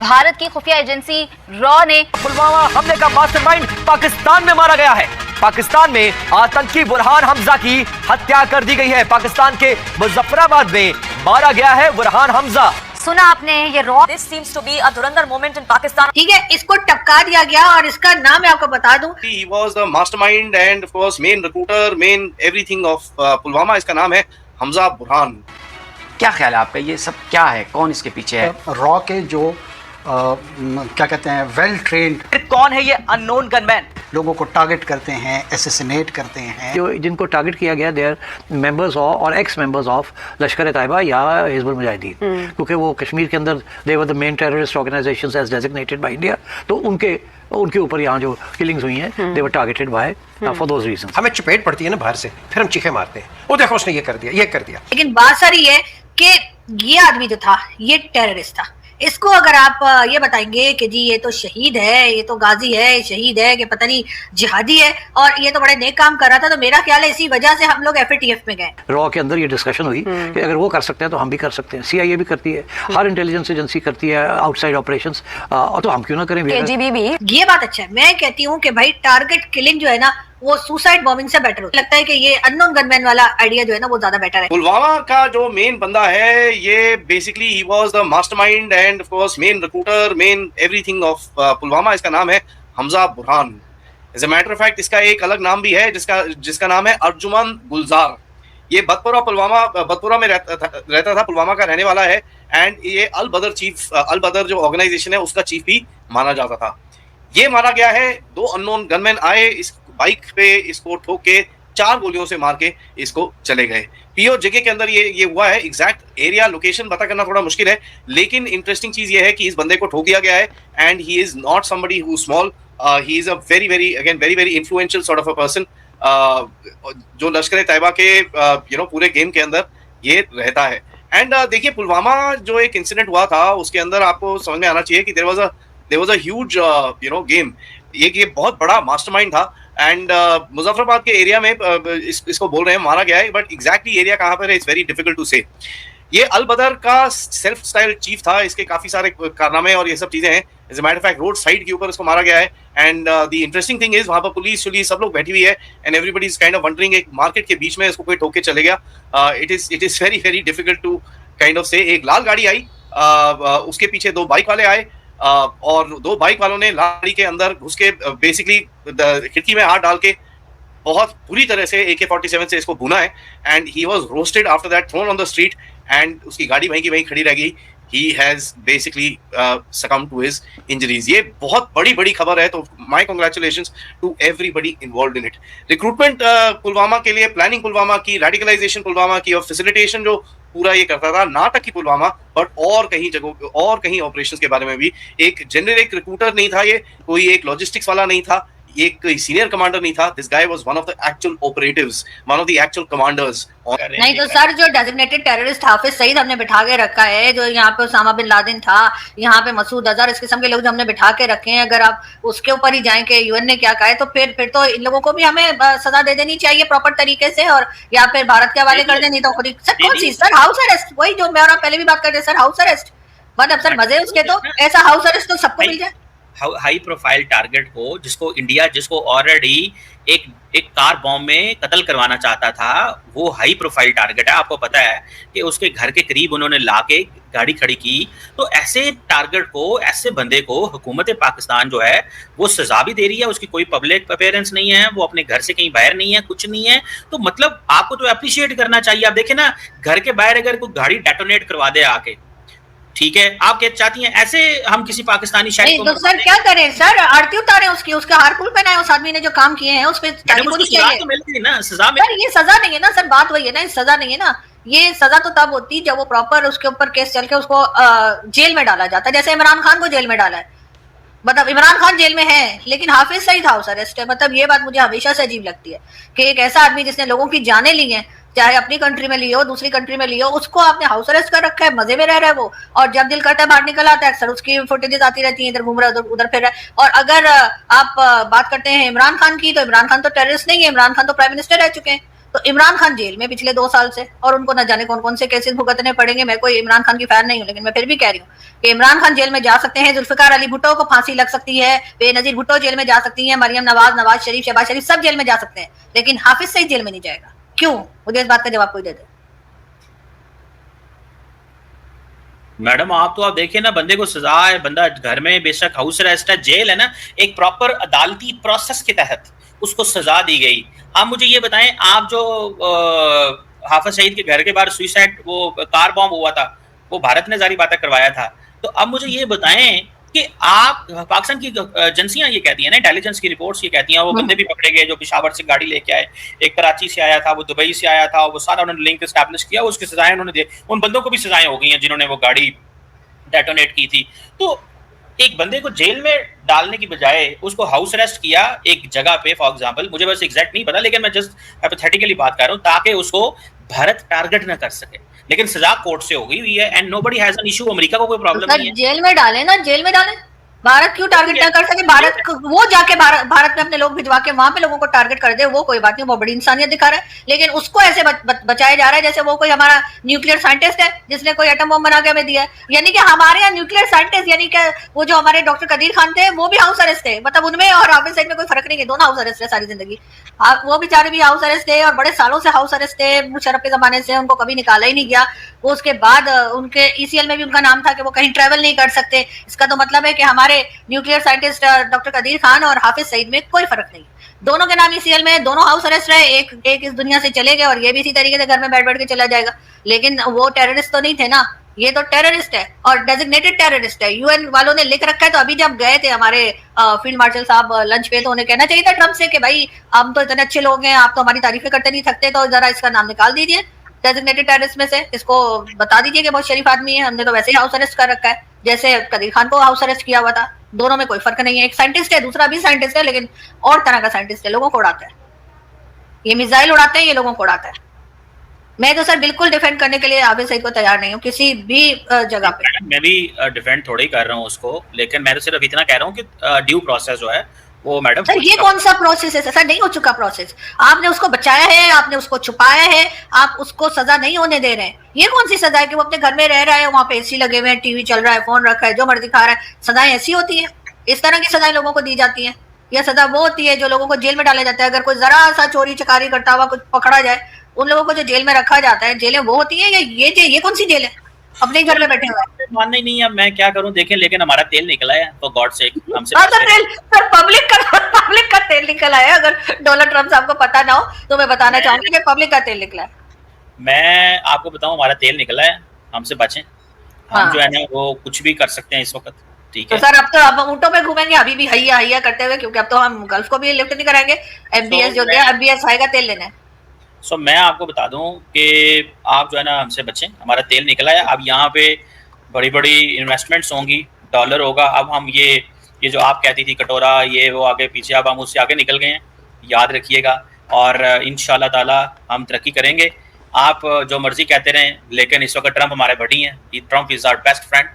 भारत की खुफिया agency raw ने पुलवामा हमले का मास्टरमाइंड पाकिस्तान में मारा गया है। पाकिस्तान में आतंकी बुरहान हमजा की हत्या कर दी गई है। पाकिस्तान के मुजफ्फराबाद में मारा गया है बुरहान हमजा। सुना आपने ये raw. This seems to be a Dhurandhar moment in Pakistan. ठीक है, इसको टपका दिया गया और इसका नाम मैं आपको बता दूं। He was the mastermind and of course main recruiter, main everything of Pulwama. इसका नाम है हमजा बुरहान। क्या ख्याल है आपका, ये सब क्या है, कौन इसके पीछे है? रॉ के जो क्या कहते हैं वेल ट्रेंड, कौन है ये अननोन गनमैन? लोगों को टारगेट करते हैं, एसेसिनेट करते हैं। जो जिनको टारगेट किया गया दे आर मेंबर्स ऑफ और एक्स मेंबर्स ऑफ लश्कर तैयबा या हिजबुल मुजाहिदीन, क्योंकि वो कश्मीर के अंदर they were the main terrorist organisations as designated by India. तो उनके ऊपर यहाँ जो किलिंग्स हुई हैं they were targeted by for those reasons. हमें चपेट पड़ती है ना बाहर से, फिर हम चीखे मारते हैं, वो देखो उसने ये कर दिया, ये कर दिया। लेकिन बात सारी है कि ये आदमी जो था ये टेररिस्ट था। इसको अगर आप ये बताएंगे कि जी ये तो शहीद है, ये तो गाजी है, शहीद है, कि पता नहीं जिहादी है और ये तो बड़े नेक काम कर रहा था, तो मेरा ख्याल है इसी वजह से हम लोग FATF में गए। रॉ के अंदर ये डिस्कशन हुई कि अगर वो कर सकते हैं तो हम भी कर सकते हैं। CIA भी करती है, हर इंटेलिजेंस एजेंसी करती है आउटसाइड ऑपरेशंस, और तो हम क्यों ना करें? KGB भी। ये बात अच्छा है। मैं कहती हूँ कि भाई टारगेट किलिंग जो है ना वो सुसाइड बॉम्बिंग से बेटर होता है। लगता है कि ये अननोन गनमैन वाला आइडिया जो है ना वो ज्यादा बेटर है। पुलवामा का जो मेन बंदा है ये बेसिकली ही was the mastermind and of course main recruiter, main everything of Pulwama. इसका नाम है Hamza Burhan. As a matter of fact इसका एक अलग नाम भी है जिसका नाम है अर्जुमन गुलजार। ये बदपुरा में रहता था, पुलवामा का रहने वाला है एंड ये अल बदर जो ऑर्गेनाइजेशन है उसका चीफ भी माना जाता था। ये मारा गया है। 2 अननोन गनमैन आए, इस बाइक पे इसको ठोक के 4 गोलियों से मार के इसको चले गए। पीओ जगह के अंदर ये हुआ है। एग्जैक्ट एरिया लोकेशन पता करना थोड़ा मुश्किल है, लेकिन इंटरेस्टिंग चीज ये है कि इस बंदे को ठोक दिया गया है and he is not somebody who small, he is a very influential sort of a person जो लश्कर तैयबा के पूरे गेम के अंदर ये रहता है। एंड देखिए पुलवामा जो एक इंसिडेंट हुआ था उसके अंदर आपको समझ में आना चाहिए कि there was a huge game. ये बहुत बड़ा मास्टरमाइंड था एंड मुजफ्फराबाद के एरिया में इसको बोल रहे हैं मारा गया है, बट एग्जैक्टली एरिया कहाँ पर है इट्स वेरी डिफिकल्ट टू से। ये अल बदर का सेल्फ स्टाइल चीफ था, इसके काफी सारे कारनामे और ये सब चीजें हैं। As a matter of fact road side के ऊपर इसको मारा गया है and the interesting thing is वहां पर पुलिस सब लोग बैठी हुई है and everybody is kind of wondering एक मार्केट के बीच में इसको कोई ठोक के चले गया। It is very difficult to kind of से। एक लाल गाड़ी आई, उसके पीछे 2 बाइक वाले आए और 2 बाइक वालों ने गाड़ी के अंदर घुस के बेसिकली खिड़की में हाथ डाल के बहुत बुरी तरह से AK-47 से इसको भुना है and he was roasted after that, thrown on the street and उसकी गाड़ी वहीं की वहीं खड़ी रह गई। He has basically succumbed to his injuries। ये बहुत बड़ी खबर है, तो my congratulations to everybody involved in it. Recruitment Pulwama के लिए, प्लानिंग पुलवामा की, रेडिकलाइजेशन पुलवामा की और फैसिलिटेशन जो पूरा ये करता था, ना तक की पुलवामा बट और कहीं जगहों और कहीं ऑपरेशंस के बारे में भी। एक जेनरिक रिक्रूटर नहीं था, ये कोई एक लॉजिस्टिक्स वाला नहीं था, एक सीनियर कमांडर नहीं था। This guy was one of the actual operatives, one of the actual commanders. नहीं तो सर जो डेजिग्नेटेड टेररिस्ट हाफिज सईद हमने बिठा के रखा है, जो यहाँ पे उसामा बिन लादेन था, यहाँ पे मसूद अजहर, इस किस्म के लोग जो हमने बिठा के रखे हैं, अगर आप उसके ऊपर ही जाएं कि UN ने क्या कहा है तो फिर तो इन लोगों को भी हमें सजा दे देनी चाहिए प्रॉपर तरीके से, और या फिर भारत के हवाले कर देनी। तो खुद सर कौन सी सर हाउस अरेस्ट, वही जो मैं और आप पहले भी बात करते सर, हाउस अरेस्ट मतलब सर मजे उसके, तो ऐसा हाउस अरेस्ट तो सबको मिल जाए। हाई प्रोफाइल टारगेट को जिसको ऑलरेडी एक कार बॉम्ब में कत्ल करवाना चाहता था, वो हाई प्रोफाइल टारगेट है। आपको पता है कि उसके घर के करीब उन्होंने लाके गाड़ी खड़ी की। तो ऐसे टारगेट को, ऐसे बंदे को हुकूमत पाकिस्तान जो है वो सजा भी दे रही है। उसकी कोई पब्लिक अपेयरेंस नहीं है, वो अपने घर से कहीं बाहर नहीं है, कुछ नहीं है। तो मतलब आपको तो अप्रिशिएट करना चाहिए। आप देखें ना, घर के बाहर अगर कोई गाड़ी डेटोनेट करवा दे आके, ठीक है, आप क्या चाहती हैं ऐसे हम किसी पाकिस्तानी शहरी को? तो सर क्या करें सर, आरती उतारे उसकी, उसका हारपुल पहना है उस आदमी ने जो काम किए हैं, उस पे सजा तो मिल गई ना, सजा मिल। सर ये सजा नहीं है ना सर, बात वही है ना, सजा नहीं है ना। ये सजा तो तब होती जब वो प्रॉपर उसके ऊपर केस चल के उसको जेल में डाला जाता है। जैसे इमरान खान को जेल में डाला है, मतलब इमरान खान जेल में है लेकिन हाफिज सईद हाउस अरेस्ट है। मतलब ये बात मुझे हमेशा से अजीब लगती है कि एक ऐसा आदमी जिसने लोगों की जानें ली हैं, चाहे अपनी कंट्री में लियो, दूसरी कंट्री में लियो, उसको आपने हाउस अरेस्ट कर रखा है, मजे में रह रहा है वो, और जब दिल करता है बाहर निकल आता है। अक्सर उसकी फुटेजेस आती रहती हैं, इधर घूम रहा है उधर फिर रहा है। और अगर आप बात करते हैं इमरान खान की, तो इमरान खान तो टेररिस्ट नहीं है, इमरान खान तो प्राइम मिनिस्टर रह चुके हैं। तो इमरान खान जेल में पिछले 2 साल से, और उनको न जाने कौन कौन से केसेस भुगतने पड़ेंगे। मैं कोई इमरान खान की फैन नहीं हूँ, लेकिन मैं फिर भी कह रही हूँ कि इमरान खान जेल में जा सकते हैं, जुल्फिकार अली भुट्टो को फांसी लग सकती है, बेनजीर भुट्टो जेल में जा सकती है, मरियम नवाज, नवाज शरीफ, शहबाज शरीफ सब जेल में जा सकते हैं, लेकिन हाफिज सईद जेल में नहीं जाएगा। क्यों? मुझे इस बात का जवाब कोई दे दे। मैडम आप देखिए ना, बंदे को सजा है, बंदा घर में बेशक हाउस अरेस्ट है, जेल है ना, एक प्रॉपर अदालती प्रोसेस के तहत उसको सजा दी गई। आप मुझे ये बताएं, आप जो हाफिज सईद के घर के बाहर सुइसाइड वो कार बॉम्ब हुआ था, वो भारत ने जारी बातें करवाया था, तो अब मुझे ये बताएं कि आप पाकिस्तान की एजेंसियां ये कहती हैं ना, इंटेलिजेंस की रिपोर्ट्स ये कहती हैं वो बंदे भी पकड़े गए जो पेशावर से गाड़ी लेके आए, एक कराची से आया था, वो दुबई से आया था, वो सारा उन्होंने लिंक एस्टैब्लिश किया, उसकी सजाएं उन्होंने दी, उन बंदों को भी सजाएं हो गई हैं जिन्होंने वो गाड़ी डेटोनेट की थी। तो एक बंदे को जेल में डालने की बजाय उसको हाउस अरेस्ट किया एक जगह पे, फॉर एग्जांपल, मुझे बस एग्जैक्ट नहीं पता, लेकिन मैं जस्ट हाइपोथेटिकली बात कर रहा हूं ताकि उसको भारत टारगेट ना कर सके, लेकिन सजा कोर्ट से हो गई हुई है and nobody has an issue. America को कोई प्रॉब्लम नहीं है, जेल में डाले ना, जेल में डाले। भारत क्यों टारगेट ना कर सके? भारत वो जाके भारत में अपने लोग भिजवा के वहां पे लोगों को टारगेट कर दे, वो कोई बात नहीं, वो बड़ी इंसानियत दिखा रहा है, लेकिन उसको ऐसे बचाया जा रहा है जैसे वो कोई हमारा न्यूक्लियर साइंटिस्ट है जिसने कोई एटम बम बना के हमें दिया है। यानी कि हमारे यहाँ न्यूक्लियर साइंटिस्ट, यानी कि वो जो हमारे डॉक्टर कदीर खान थे वो भी हाउस अरेस्ट थे, मतलब उनमें और हाफिज सईद में कोई फर्क नहीं है, दोनों हाउस अरेस्ट है सारी जिंदगी। वो बेचारे भी हाउस अरेस्ट थे और बड़े सालों से हाउस अरेस्ट थे, मुशर्रफ के जमाने से, उनको कभी निकाला ही नहीं गया। वो उसके बाद उनके ECL में भी उनका नाम था कि वो कहीं ट्रेवल नहीं कर सकते। इसका तो मतलब है कि हमारे nuclear scientist doctor Qadeer Khan और हाफिज सईद में कोई फर्क नहीं, दोनों के नाम ECL में, दोनों हाउस अरेस्ट रहे, एक इस दुनिया से चले गए और ये भी इसी तरीके से घर में बैठ के चला जाएगा। लेकिन वो टेररिस्ट तो नहीं थे ना, ये तो टेररिस्ट है और डेजिग्नेटेड टेररिस्ट है, UN वालों ने लिख रखा है। तो अभी जब गए थे हमारे फील्ड मार्शल साहब लंच पे, तो उन्हें कहना चाहिए था ट्रम्प से कि भाई हम तो इतने अच्छे लोग हैं, आप तो हमारी तारीफें करते नहीं थकते, तो जरा इसका नाम निकाल दीजिए डेजिग्नेटेड टेररिस्ट में से, इसको बता दीजिए कि बहुत शरीफ आदमी है, हमने तो वैसे ही हाउस अरेस्ट कर रखा है जैसे कदीर खान को हाउस अरेस्ट किया हुआ था। दोनों में कोई फर्क नहीं है, एक साइंटिस्ट है, दूसरा भी साइंटिस्ट है, लेकिन और तरह का साइंटिस्ट है, लोगों को उड़ाता है, ये मिसाइल उड़ाते हैं, ये लोगों को उड़ाता है। मैं तो सर बिल्कुल डिफेंड करने के लिए हाफिज सईद को तैयार नहीं हूँ किसी भी जगह पे। मैं भी डिफेंड थोड़ी कर रहा हूँ उसको, लेकिन मैं तो सिर्फ इतना कह रहा हूँ कि ड्यू प्रोसेस जो है वो मैडम सर ये कौन सा प्रोसेस है सर? नहीं हो चुका प्रोसेस, आपने उसको बचाया है, आपने उसको छुपाया है, आप उसको सजा नहीं होने दे रहे हैं। ये कौन सी सजा है कि वो अपने घर में रह रहा है, वहाँ पे AC लगे हुए हैं, टीवी चल रहा है, फोन रखा है, जो मर्जी खा रहा है? सजाएं ऐसी होती है? इस तरह की सजाएं लोगों को दी जाती है? यह सजा वो होती है जो लोगों को जेल में डाला जाता है। अगर कोई जरा सा चोरी चकारी करता हुआ कुछ पकड़ा जाए, उन लोगों को जो जेल में रखा जाता है, जेलें वो होती है या ये कौन सी जेल है? अपने घर में बैठे हुए मानना ही नहीं है, मैं क्या करूं? देखें, लेकिन हमारा तेल निकला है तो गॉड से हमसे सर पब्लिक का तेल निकला है। अगर डोनाल्ड ट्रम्प साहब को पता ना हो तो मैं बताना चाहूंगी कि पब्लिक का तेल निकला है। मैं आपको बताऊं, हमारा तेल निकला है, हमसे बचें। हम जो है ना वो कुछ भी कर सकते हैं इस वक्त, ठीक है? तो सर अब तो अब ऊँटों पे घूमेंगे अभी भी हैया हैया करते हुए, क्योंकि अब तो हम गल्फ को भी लिफ्ट नहीं कराएंगे। MBS जो है, MBS आएगा, तेल लेना है। सो मैं आपको बता दूं कि आप जो है ना हमसे बचें, हमारा तेल निकला है। अब यहाँ पे बड़ी बड़ी इन्वेस्टमेंट्स होंगी, डॉलर होगा। अब हम ये जो आप कहती थी कटोरा, ये वो आगे पीछे, अब हम उससे आगे निकल गए हैं, याद रखिएगा। और इंशाल्लाह ताला हम तरक्की करेंगे। आप जो मर्जी कहते रहें, लेकिन इस वक्त ट्रंप हमारे बड़ी हैं, Trump is our best friend.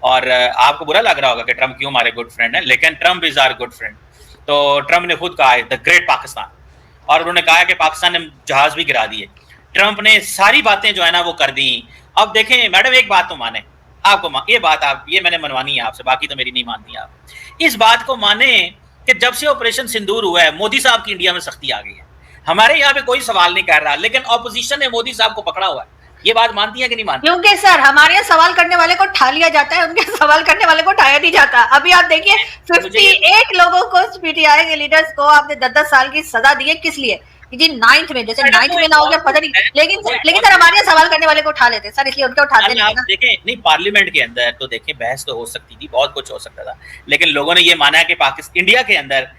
और आपको बुरा लग रहा होगा कि ट्रंप क्यों हमारे गुड फ्रेंड है, लेकिन Trump is our good friend. तो ट्रंप ने खुद कहा है द ग्रेट पाकिस्तान, और उन्होंने कहा कि पाकिस्तान ने जहाज भी गिरा दिए। ट्रंप ने सारी बातें जो है ना वो कर दी। अब देखें मैडम, एक बात तो माने, आपको ये मैंने मनवानी है आपसे, बाकी तो मेरी नहीं मानती आप। इस बात को माने कि जब से ऑपरेशन सिंदूर हुआ है, मोदी साहब की इंडिया में सख्ती आ गई है। हमारे यहाँ पे कोई सवाल नहीं कर रहा, लेकिन ऑपोजिशन ने मोदी साहब को पकड़ा हुआ है। ये बात मानती है कि नहीं मानती? क्योंकि सर हमारे यहाँ सवाल करने वाले को ठा लिया जाता है, उनके सवाल करने वाले को उठाया नहीं जाता। अभी आप देखिए 58 लोगों को, PTI के लीडर्स को आपने 10-10 साल की सजा दी है। किस लिए? जी 9th में, जैसे 9th में ना हो गया पता नहीं, लेकिन सर हमारे यहाँ सवाल करने वाले को उठा लेते सर, इसलिए उनके उठाते नहीं ना। देखें, नहीं पार्लियामेंट के अंदर तो देखें बहस तो हो सकती थी, बहुत कुछ हो सकता था, लेकिन लोगों ने ये माना है कि पाकिस्तान इंडिया के अंदर,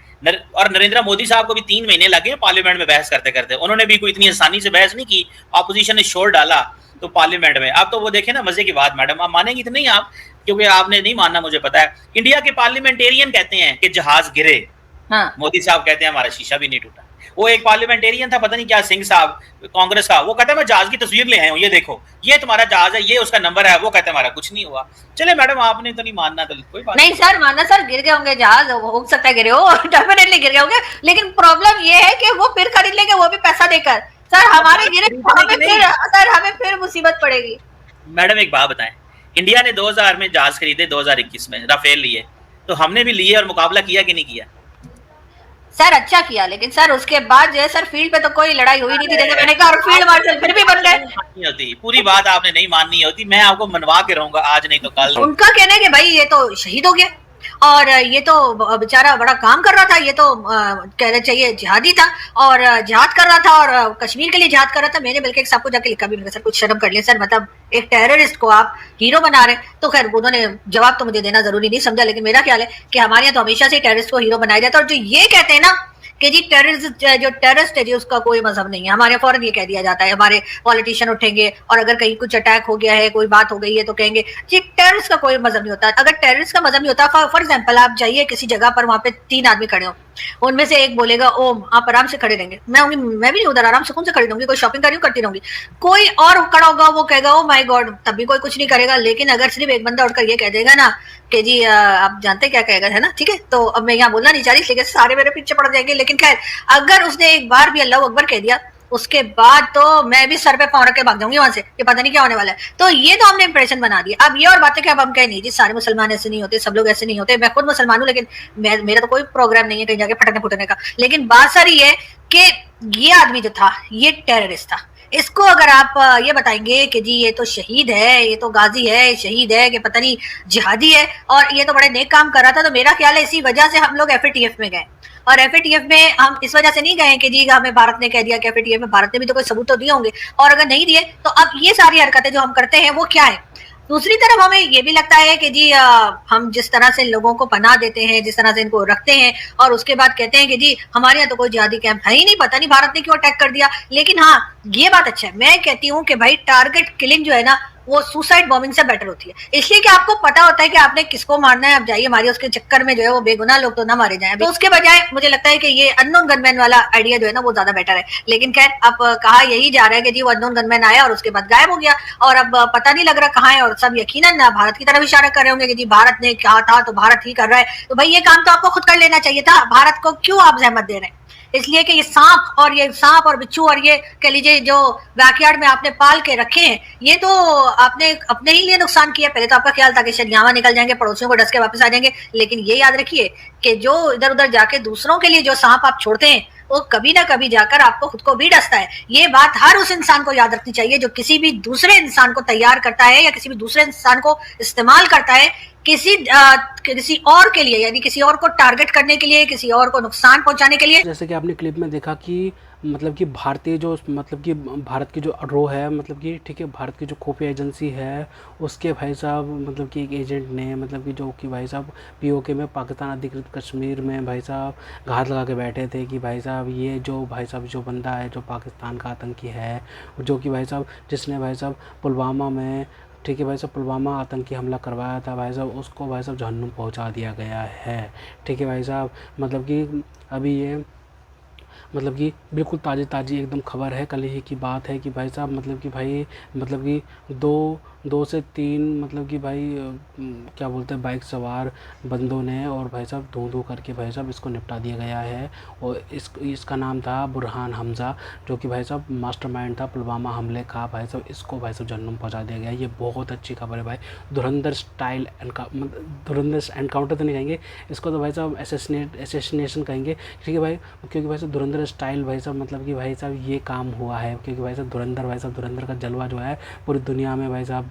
और नरेंद्र मोदी साहब को भी 3 महीने लगे पार्लियामेंट में बहस करते करते, उन्होंने भी कोई इतनी आसानी से बहस नहीं की। ऑपोजिशन ने शोर डाला तो पार्लियामेंट में। अब तो वो देखें ना, मजे की बात मैडम, आप मानेंगी तो नहीं आप, क्योंकि आपने नहीं मानना मुझे पता है। इंडिया के पार्लियामेंटेरियन कहते हैं कि जहाज गिरे, मोदी साहब कहते हैं हमारा शीशा भी नहीं टूटा। वो एक पार्लियामेंटेरियन था, पता नहीं क्या, सिंह साहब कांग्रेस का, वो कहता है मैं जहाज की तस्वीर ले आया हूँ, ये देखो ये तुम्हारा जहाज है, ये उसका नंबर है। वो कहते हैं हमारा कुछ नहीं हुआ। चले मैडम, आपने तो नहीं मानना तो कोई बात नहीं। सर मानना सर, गिर गए होंगे जहाज, हो सकता है गिरे हो, डेफिनेटली गिर गए होंगे, लेकिन प्रॉब्लम ये है कि वो फिर खरीद लेंगे, वो भी पैसा देकर। सर हमारे गिरे तो हमें फिर मुसीबत पड़ेगी। मैडम एक बात बताएं, इंडिया ने 2000 में जहाज खरीदे, 2021 में राफेल लिए, तो हमने भी लिए और मुकाबला किया कि नहीं किया? सर अच्छा किया, लेकिन सर उसके बाद जो है सर फील्ड पे तो कोई लड़ाई हुई नहीं थी, जैसे मैंने कहा, और फील्ड मार्शल फिर भी बन गए। नहीं होती, पूरी बात आपने नहीं माननी होती, मैं आपको मनवा के रहूंगा आज नहीं तो कल। उनका कहना है कि भाई ये तो शहीद हो गया और ये तो बेचारा बड़ा काम कर रहा था, ये तो कहना चाहिए जिहादी था और जिहाद कर रहा था और कश्मीर के लिए जिहाद कर रहा था। मैंने बल्कि सबको जाके लिखा भी, सर कुछ शर्म कर लिया सर, मतलब एक टेररिस्ट को आप हीरो बना रहे। तो खैर उन्होंने जवाब तो मुझे देना जरूरी नहीं समझा, लेकिन मेरा ख्याल है कि हमारे यहाँ तो हमेशा से टेररिस्ट को हीरो बनाया जाता है। और जो ये कहते हैं ना कि जी टेररिस्ट है जी, उसका कोई मजहब नहीं है, हमारे यहाँ फौरन ये कह दिया जाता है। हमारे पॉलिटिशियन उठेंगे और अगर कहीं कुछ अटैक हो गया है, कोई बात हो गई है, तो कहेंगे जी टेररिस्ट का कोई मजहब नहीं होता। अगर टेररिस्ट का मजहब नहीं होता, फॉर एग्जाम्पल आप जाइए किसी जगह पर, वहां पे 3 आदमी खड़े हो, उनमें से एक बोलेगा ओम, आप आराम से खड़े रहेंगे, मैं भी नहीं उधर आराम सुकून से खड़ी रहूंगी, कोई शॉपिंग कर रही हूँ करती रहूंगी। कोई और खड़ा होगा, वो कहेगा ओ माय गॉड, तब भी कोई कुछ नहीं करेगा। लेकिन अगर सिर्फ एक बंदा उठकर ये कह देगा ना कि जी आप जानते क्या कहेगा, है ना, ठीक है। तो अब मैं यहाँ बोलना नहीं चाह रही, लेकिन सारे मेरे पीछे पड़ जाएंगे। लेकिन खैर अगर उसने एक बार भी अल्लाह अकबर कह दिया, उसके बाद तो मैं भी सर पे पाँव रख के भाग जाऊंगी वहां से, ये पता नहीं क्या होने वाला है। तो ये तो हमने इंप्रेशन बना दिया। अब ये और बात है कि अब हम कहें नहीं जी सारे मुसलमान ऐसे नहीं होते, सब लोग ऐसे नहीं होते। मैं खुद मुसलमान हूँ, लेकिन मेरा तो कोई प्रोग्राम नहीं है कहीं जाके फटने फुटने का। लेकिन बात सारी है कि ये आदमी जो था ये टेररिस्ट था। इसको अगर आप ये बताएंगे कि जी ये तो शहीद है, ये तो गाजी है, शहीद है, कि पता नहीं जिहादी है और ये तो बड़े नेक काम कर रहा था, तो मेरा ख्याल है इसी वजह से हम लोग FATF में गए। और FATF में हम इस वजह से नहीं गए कि जी हमें भारत ने कह दिया कि FATF में, भारत ने भी तो कोई सबूत तो दिए होंगे, और अगर नहीं दिए तो अब ये सारी हरकतें जो हम करते हैं वो क्या है। दूसरी तरफ हमें ये भी लगता है कि जी हम जिस तरह से लोगों को पनाह देते हैं, जिस तरह से इनको रखते हैं, और उसके बाद कहते हैं कि जी हमारे यहाँ तो कोई जिहादी कैंप है ही नहीं, पता नहीं भारत ने क्यों अटैक कर दिया। लेकिन हाँ ये बात अच्छा है, मैं कहती हूँ कि भाई टारगेट किलिंग जो है ना वो सुसाइड बॉम्बिंग से बेटर होती है, इसलिए कि आपको पता होता है कि आपने किसको मारना है। आप जाइए मारिए, उसके चक्कर में जो है वो बेगुनाह लोग तो ना मारे जाएं। तो उसके बजाय मुझे लगता है कि ये अननोन गनमैन वाला आइडिया जो है ना वो ज्यादा बेटर है। लेकिन खैर अब कहा यही जा रहा है कि जी वो अननोन गनमैन आया और उसके बाद गायब हो गया, और अब पता नहीं लग रहा कहाँ है, और सब यकीनन भारत की तरफ इशारा कर रहे होंगे कि जी भारत ने कहा था तो भारत ही कर रहा है। तो भाई ये काम तो आपको खुद कर लेना चाहिए था, भारत को क्यों आप जहमत दे रहे हैं। इसलिए कि ये सांप और बिच्छू और ये कह लीजिए जो बैकयार्ड में आपने पाल के रखे हैं, ये तो आपने अपने ही लिए नुकसान किया। पहले तो आपका ख्याल था कि शायद यहाँ निकल जाएंगे, पड़ोसियों को डस के वापस आ जाएंगे, लेकिन ये याद रखिए कि जो इधर उधर जाके दूसरों के लिए जो सांप आप छोड़ते हैं वो कभी ना कभी जाकर आपको खुद को भी डसता है। ये बात हर उस इंसान को याद रखनी चाहिए जो किसी भी दूसरे इंसान को तैयार करता है या किसी भी दूसरे इंसान को इस्तेमाल करता है किसी और के लिए, यानी किसी और को टारगेट करने के लिए, किसी और को नुकसान पहुंचाने के लिए। जैसे कि आपने क्लिप में देखा कि मतलब कि भारतीय जो मतलब कि भारत की जो रो है, मतलब कि ठीक है, भारत की जो खुफिया एजेंसी है उसके भाई साहब मतलब कि एक एजेंट ने मतलब कि जो कि भाई साहब POK में पाकिस्तान अधिकृत कश्मीर में भाई साहब घात लगा के बैठे थे कि भाई साहब ये जो भाई साहब जो बंदा है जो पाकिस्तान का आतंकी है, जो कि भाई साहब जिसने भाई साहब पुलवामा में ठीक है भाई साहब पुलवामा आतंकी हमला करवाया था भाई साहब, उसको भाई साहब जहन्नुम पहुंचा दिया गया है। ठीक है भाई साहब, मतलब कि अभी ये मतलब कि बिल्कुल ताज़ी एकदम खबर है, कल ही की बात है कि भाई साहब मतलब कि भाई मतलब कि दो से तीन मतलब कि भाई क्या बोलते हैं बाइक सवार बंदों ने और भाई साहब धो करके भाई साहब इसको निपटा दिया गया है। और इसका नाम था बुरहान हमज़ा, जो कि भाई साहब मास्टरमाइंड था पुलवामा हमले का। भाई साहब इसको भाई साहब जहन्नुम पहुंचा दिया गया। ये बहुत अच्छी खबर है भाई। धुरंधर स्टाइल धुरंधर एनकाउंटर तो नहीं कहेंगे इसको, तो भाई साहब एसेसिनेशन कहेंगे, ठीक है भाई, क्योंकि भाई साहब धुरंधर स्टाइल भाई साहब मतलब कि भाई साहब ये काम हुआ है, क्योंकि भाई साहब धुरंधर का जलवा जो है पूरी दुनिया में भाई साहब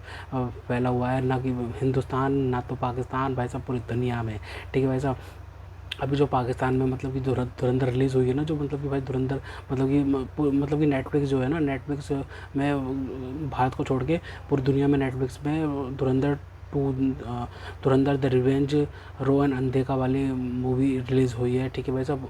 फैला हुआ है, ना कि हिंदुस्तान ना तो पाकिस्तान, भाई साहब पूरी दुनिया में। ठीक है भाई साहब, अभी जो पाकिस्तान में मतलब कि धुरंधर रिलीज़ हुई है ना, जो मतलब कि भाई धुरंधर मतलब कि नेटफ्लिक्स जो है ना, नेटफ्लिक्स में भारत को छोड़ के पूरी दुनिया में नेटफ्लिक्स में धुरंधर द रिवेंज रोहन अंधेका वाली मूवी रिलीज़ हुई है। ठीक है भाई साहब,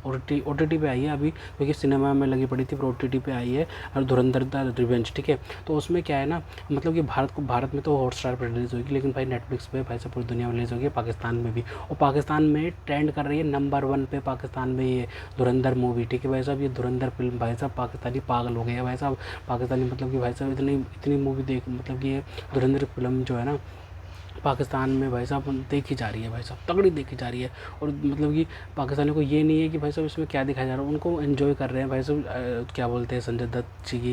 OTT पे आई है अभी, क्योंकि सिनेमा में लगी पड़ी थी, पर OTT पे आई है और धुरंधर द रिवेंज। ठीक है, तो उसमें क्या है ना, मतलब कि भारत में तो हॉटस्टार पर रिलीज़ होगी, लेकिन भाई नेटफ्लिक्स पे भाई साहब पूरी दुनिया में रिलीज़ होगी, पाकिस्तान में भी। और पाकिस्तान में ट्रेंड कर रही है नंबर 1 पे पाकिस्तान में ये धुरंधर मूवी। ठीक है भाई साहब, ये धुरंधर फिल्म भाई साहब पाकिस्तानी पागल हो गए हैं भाई साहब, पाकिस्तानी मतलब कि भाई साहब इतनी मूवी देख मतलब कि ये धुरंधर फिल्म जो है ना पाकिस्तान में भाई साहब देखी जा रही है भाई साहब, तगड़ी देखी जा रही है। और मतलब कि पाकिस्तानियों को ये नहीं है कि भाई साहब इसमें क्या दिखाया जा रहा है, उनको एंजॉय कर रहे हैं भाई साहब। क्या बोलते हैं संजय दत्त जी की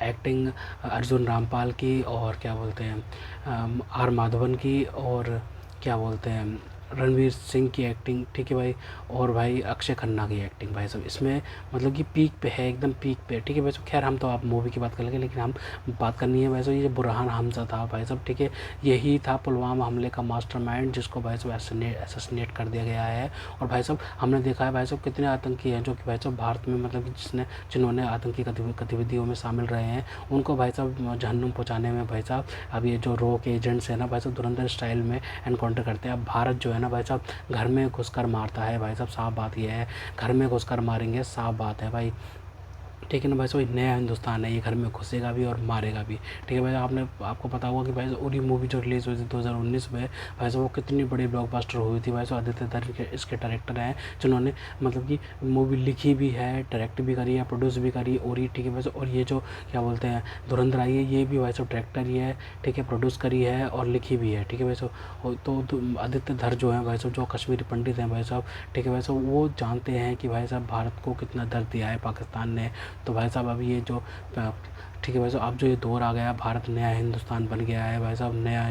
एक्टिंग, अर्जुन रामपाल की, और क्या बोलते हैं आर माधवन की, और क्या बोलते हैं रणवीर सिंह की एक्टिंग, ठीक है भाई, और भाई अक्षय खन्ना की एक्टिंग भाई साहब इसमें मतलब कि पीक पे है, एकदम पीक पे, ठीक है भाई साहब। खैर हम तो आप मूवी की बात कर लेंगे, लेकिन हम बात करनी है भाई साहब ये बुरहान हमजा था भाई साहब, ठीक है। यही था पुलवामा हमले का मास्टरमाइंड, जिसको भाई साहब असैसिनेट कर दिया गया है। और भाई साहब हमने देखा है भाई साहब कितने आतंकी हैं जो कि भाई साहब भारत में मतलब कि जिन्होंने आतंकी गतिविधियों में शामिल रहे हैं, उनको भाई साहब जहन्नुम पहुँचाने में भाई साहब अब ये जो रोक एजेंट्स हैं ना भाई साहब धुरंधर स्टाइल में एनकाउंटर करते हैं। अब भारत जो है ना भाई साहब घर में घुसकर मारता है भाई साहब, साफ बात ये है, घर में घुसकर मारेंगे, साफ बात है भाई, ठीक है ना भाई साहब। नया हिंदुस्तान है, ये घर में घुसेगा भी और मारेगा भी, ठीक है भाई। आपको पता होगा कि भाई उरी मूवी जो रिलीज़ हुई थी 2019 में भाई साहब, वो कितनी बड़ी ब्लॉकबस्टर हुई थी भाई साहब। आदित्य धर इसके डायरेक्टर हैं जिन्होंने मतलब कि मूवी लिखी भी है, डायरेक्ट भी करी है, प्रोड्यूस भी करी उरी, ठीक है भाई साहब। और ये जो क्या बोलते हैं धुरंधर आई है, ये भी भाई साहब डायरेक्टर ही है, ठीक है, प्रोड्यूस करी है और लिखी भी है, ठीक है भाई साहब। तो आदित्य धर जो है भाई साहब, जो कश्मीरी पंडित हैं भाई साहब, ठीक है भाई साहब, वो जानते हैं कि भाई साहब भारत को कितना दर्द दिया है पाकिस्तान ने। तो भाई साहब अब ये जो ठीक है भाई साहब, अब जो ये दौर आ गया, भारत नया हिंदुस्तान बन गया है भाई साहब, नया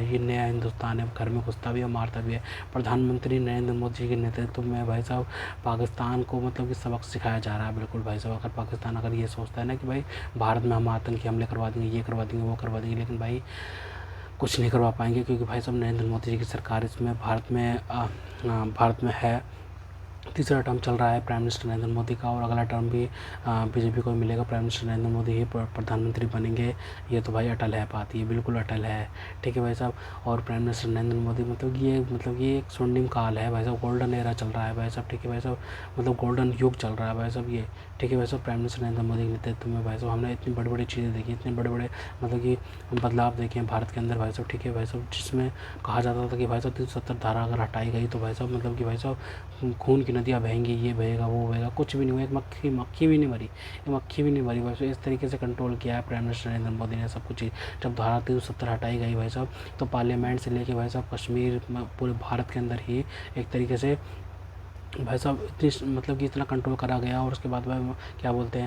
हिंदुस्तान है, घर में घुसता भी है मारता भी है। प्रधानमंत्री नरेंद्र मोदी जी के नेतृत्व में भाई साहब पाकिस्तान को मतलब कि सबक सिखाया जा रहा है, बिल्कुल भाई साहब। अगर पाकिस्तान अगर ये सोचता है ना कि भाई भारत में हम आतंकी हमले करवा देंगे, ये करवा देंगे, वो करवा देंगे, लेकिन भाई कुछ नहीं करवा पाएंगे, क्योंकि भाई साहब नरेंद्र मोदी जी की सरकार इसमें भारत में है। तीसरा टर्म चल रहा है प्राइम मिनिस्टर नरेंद्र मोदी का, और अगला टर्म भी बीजेपी को मिलेगा, प्राइम मिनिस्टर नरेंद्र मोदी ही प्रधानमंत्री बनेंगे। ये तो भाई अटल है बात, ये बिल्कुल अटल है, ठीक है भाई साहब। और प्राइम मिनिस्टर नरेंद्र मोदी मतलब ये एक स्वर्णिम काल है भाई साहब, गोल्डन एरा चल रहा है भाई साहब, ठीक है भाई साहब, मतलब गोल्डन युग चल रहा है भाई साहब ये, ठीक है भाई साहब। प्राइम मिनिस्टर नरेंद्र मोदी के नेतृत्व में भाई साहब हमने इतनी बड़ी बड़ी चीज़ें देखी, इतने बड़े बड़े मतलब कि बदलाव देखे हैं भारत के अंदर भाई साहब, ठीक है भाई साहब। जिसमें कहा जाता था कि भाई साहब 370 धारा अगर हटाई गई तो भाई साहब मतलब कि भाई साहब खून की नदियाँ बहेंगी, ये बहेगा वो बहेगा, कुछ भी नहीं हुआ, एक मक्खी भी नहीं मरी, मक्खी भी नहीं मरी भाई साहब। इस तरीके से कंट्रोल किया है प्राइम मिनिस्टर नरेंद्र मोदी ने सब कुछ। जब धारा 370 हटाई गई भाई साहब, तो पार्लियामेंट से लेके भाई साहब कश्मीर पूरे भारत के अंदर ही एक तरीके से भाई साहब इतनी मतलब कि इतना कंट्रोल करा गया। और उसके बाद भाई क्या बोलते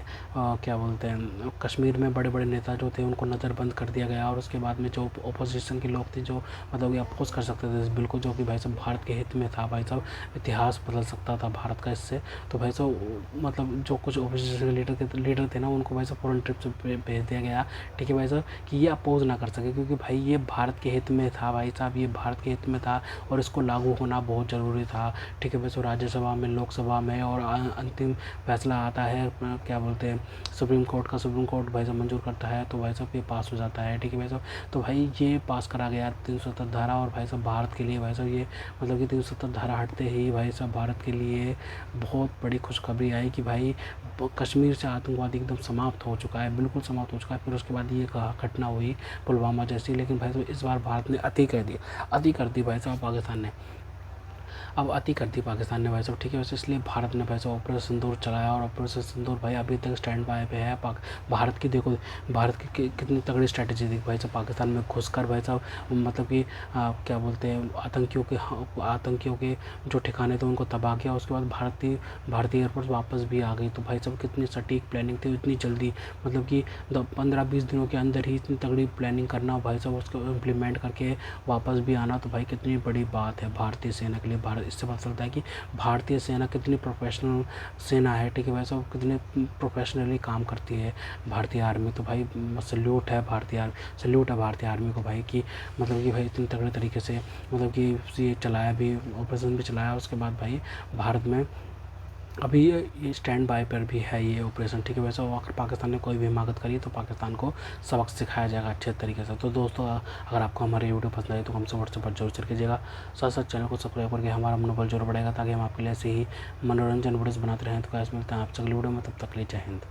हैं कश्मीर में बड़े बड़े नेता जो थे उनको नज़रबंद कर दिया गया। और उसके बाद में जो ओपोजिशन के लोग थे जो मतलब कि अपोज कर सकते थे इस बिल को, जो कि भाई साहब भारत के हित में था भाई साहब, इतिहास बदल सकता था भारत का इससे। तो भाई साहब मतलब जो कुछ ओपोजिशन के लीडर थे ना, उनको भाई साहब फॉरेन ट्रिप से भेज दिया गया, ठीक है भाई साहब, कि ये अपोज ना कर सके, क्योंकि भाई ये भारत के हित में था भाई साहब, ये भारत के हित में था और इसको लागू होना बहुत ज़रूरी था, ठीक है भाई साहब। राज्यसभा में, लोकसभा में, और अंतिम फैसला आता है क्या बोलते हैं सुप्रीम कोर्ट का, सुप्रीम कोर्ट भाई साहब मंजूर करता है तो भाई साहब ये पास हो जाता है, ठीक है भाई साहब। तो भाई ये पास करा गया 370 धारा, और भाई साहब भारत के लिए भाई साहब ये मतलब कि 370 धारा हटते ही भाई साहब भारत के लिए बहुत बड़ी खुशखबरी आई कि भाई कश्मीर से आतंकवाद एकदम समाप्त हो चुका है, बिल्कुल समाप्त हो चुका है। फिर उसके बाद ये घटना हुई पुलवामा जैसी, लेकिन भाई साहब इस बार भारत ने अति कर दी भाई साहब पाकिस्तान ने, अब अति कर दी पाकिस्तान ने भाई साहब, ठीक है। वैसे इसलिए भारत ने भाई साहब ऑपरेशन सिंदूर चलाया, और ऑपरेशन सिंदूर भाई अभी तक स्टैंड बाय पे है। भारत की देखो, भारत की कितनी तगड़ी स्ट्रैटेजी थी भाई साहब, पाकिस्तान में घुसकर भाई साहब मतलब कि क्या बोलते हैं आतंकियों के जो ठिकाने थे उनको तबाह किया। उसके बाद भारतीय एयरफोर्स वापस भी आ गई। तो भाई साहब कितनी सटीक प्लानिंग थी, इतनी जल्दी मतलब कि 15-20 दिनों के अंदर ही इतनी तगड़ी प्लानिंग करना भाई साहब, उसको इम्प्लीमेंट करके वापस भी आना, तो भाई कितनी बड़ी बात है भारतीय सेना के लिए। इससे पता चलता है कि भारतीय सेना कितनी प्रोफेशनल सेना है, ठीक है भाई साहब, कितने प्रोफेशनली काम करती है भारतीय आर्मी। तो भाई सल्यूट है भारतीय आर्मी को भाई, कि मतलब कि भाई इतने तगड़े तरीके से मतलब कि ये चलाया भी, ऑपरेशन भी चलाया। उसके बाद भाई भारत में अभी ये स्टैंड बाय पर भी है ये ऑपरेशन, ठीक है वैसे। अगर पाकिस्तान ने कोई भी हिमाकत करी तो पाकिस्तान को सबक सिखाया जाएगा अच्छे तरीके से। तो दोस्तों अगर आपको हमारी वीडियो पसंद आई तो हमसे व्हाट्सएप पर जरूर शेयर कीजिएगा, साथ साथ चैनल को सब्सक्राइब करके हमारा मनोबल जरूर बढ़ेगा, ताकि हम आपके लिए ऐसे ही मनोरंजन वीडियोस बनाते रहें। तो कैसे मिलते हैं आपसे अगली वीडियो में, तब तक के लिए जय हिंद।